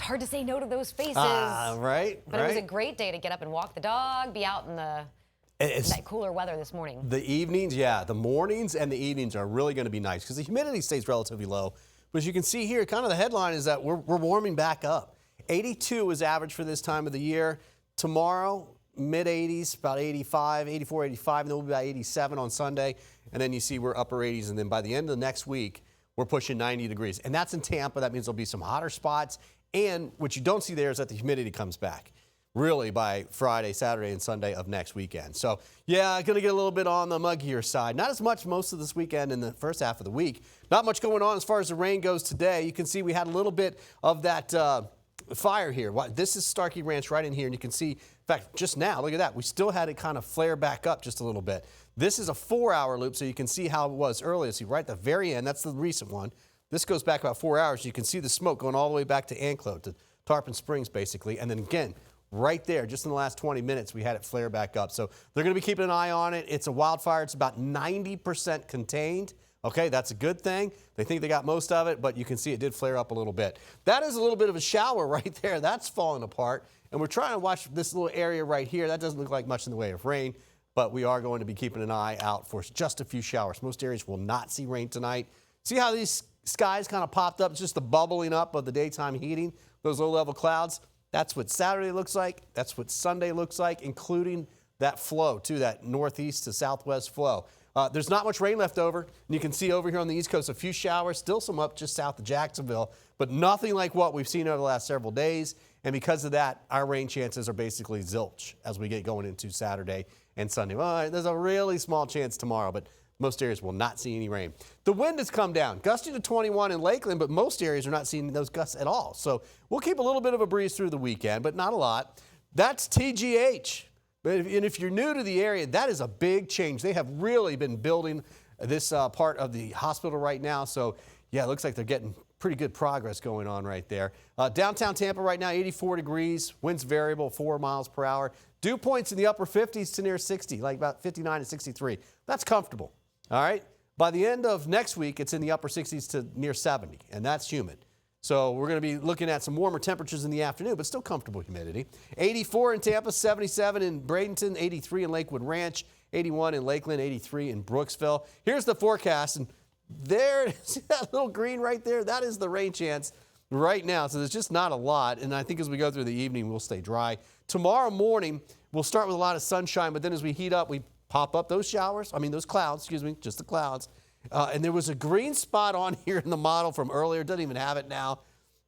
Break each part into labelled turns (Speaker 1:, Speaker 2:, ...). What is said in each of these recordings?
Speaker 1: hard to say no to those faces.
Speaker 2: Right.
Speaker 1: But it was a great day to get up and walk the dog, be out in that cooler weather this morning.
Speaker 2: The evenings, yeah, the mornings and the evenings are really going to be nice because the humidity stays relatively low. But as you can see here, kind of the headline is that we're warming back up. 82 is average for this time of the year. Tomorrow, mid-80s, about 85, 84, 85, and then we'll be about 87 on Sunday. And then you see we're upper 80s, and then by the end of the next week, we're pushing 90 degrees. And that's in Tampa. That means there'll be some hotter spots. And what you don't see there is that the humidity comes back, really, by Friday, Saturday, and Sunday of next weekend. So, yeah, going to get a little bit on the muggier side. Not as much most of this weekend in the first half of the week. Not much going on as far as the rain goes today. You can see we had a little bit of that fire here. This is Starkey Ranch right in here, and you can see, in fact, just now, look at that. We still had it kind of flare back up just a little bit. This is a 4-hour loop, so you can see how it was earlier. See, right at the very end, that's the recent one. This goes back about 4 hours. You can see the smoke going all the way back to Anclo, to Tarpon Springs, basically. And then again, right there, just in the last 20 minutes, we had it flare back up. So they're going to be keeping an eye on it. It's a wildfire. It's about 90% contained. Okay, that's a good thing. They think they got most of it, but you can see it did flare up a little bit. That is a little bit of a shower right there. That's falling apart. And we're trying to watch this little area right here. That doesn't look like much in the way of rain, but we are going to be keeping an eye out for just a few showers. Most areas will not see rain tonight. See how these skies kind of popped up? It's just the bubbling up of the daytime heating, those low-level clouds. That's what Saturday looks like. That's what Sunday looks like, including that flow, too, that northeast to southwest flow. There's not much rain left over. And you can see over here on the East Coast a few showers, still some up just south of Jacksonville, but nothing like what we've seen over the last several days. And because of that, our rain chances are basically zilch as we get going into Saturday and Sunday. Well, there's a really small chance tomorrow, but most areas will not see any rain. The wind has come down, gusting to 21 in Lakeland, but most areas are not seeing those gusts at all. So we'll keep a little bit of a breeze through the weekend, but not a lot. That's TGH. And if you're new to the area, that is a big change. They have really been building this part of the hospital right now. So, yeah, it looks like they're getting pretty good progress going on right there. Downtown Tampa right now, 84 degrees. Winds variable, 4 miles per hour. Dew points in the upper 50s to near 60, like about 59 to 63. That's comfortable, all right? By the end of next week, it's in the upper 60s to near 70, and that's humid. So we're going to be looking at some warmer temperatures in the afternoon, but still comfortable humidity. 84 in Tampa, 77 in Bradenton, 83 in Lakewood Ranch, 81 in Lakeland, 83 in Brooksville. Here's the forecast, and there, see that little green right there? That is the rain chance right now. So there's just not a lot, and I think as we go through the evening, we'll stay dry. Tomorrow morning, we'll start with a lot of sunshine, but then as we heat up, we pop up those those clouds, just the clouds. And there was a green spot on here in the model from earlier. Doesn't even have it now.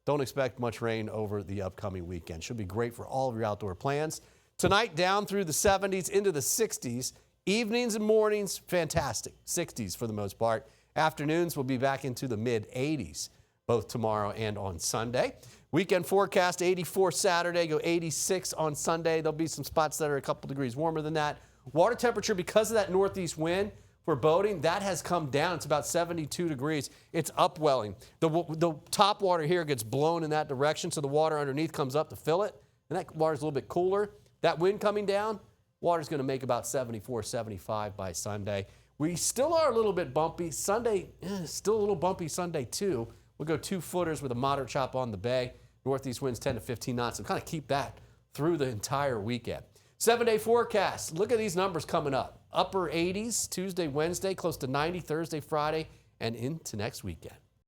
Speaker 2: Don't expect much rain over the upcoming weekend. Should be great for all of your outdoor plans. Tonight, down through the 70s into the 60s. Evenings and mornings, fantastic. 60s for the most part. Afternoons will be back into the mid-80s, both tomorrow and on Sunday. Weekend forecast, 84 Saturday, go 86 on Sunday. There'll be some spots that are a couple degrees warmer than that. Water temperature, because of that northeast wind, for boating, that has come down. It's about 72 degrees. It's upwelling. The top water here gets blown in that direction, so the water underneath comes up to fill it, and that water's a little bit cooler. That wind coming down, water's going to make about 74, 75 by Sunday. We still are a little bit bumpy. Sunday, still a little bumpy Sunday, too. We'll go 2 footers with a moderate chop on the bay. Northeast winds 10 to 15 knots, so kind of keep that through the entire weekend. 7-day forecast. Look at these numbers coming up. Upper 80s Tuesday, Wednesday, close to 90 Thursday, Friday, and into next weekend.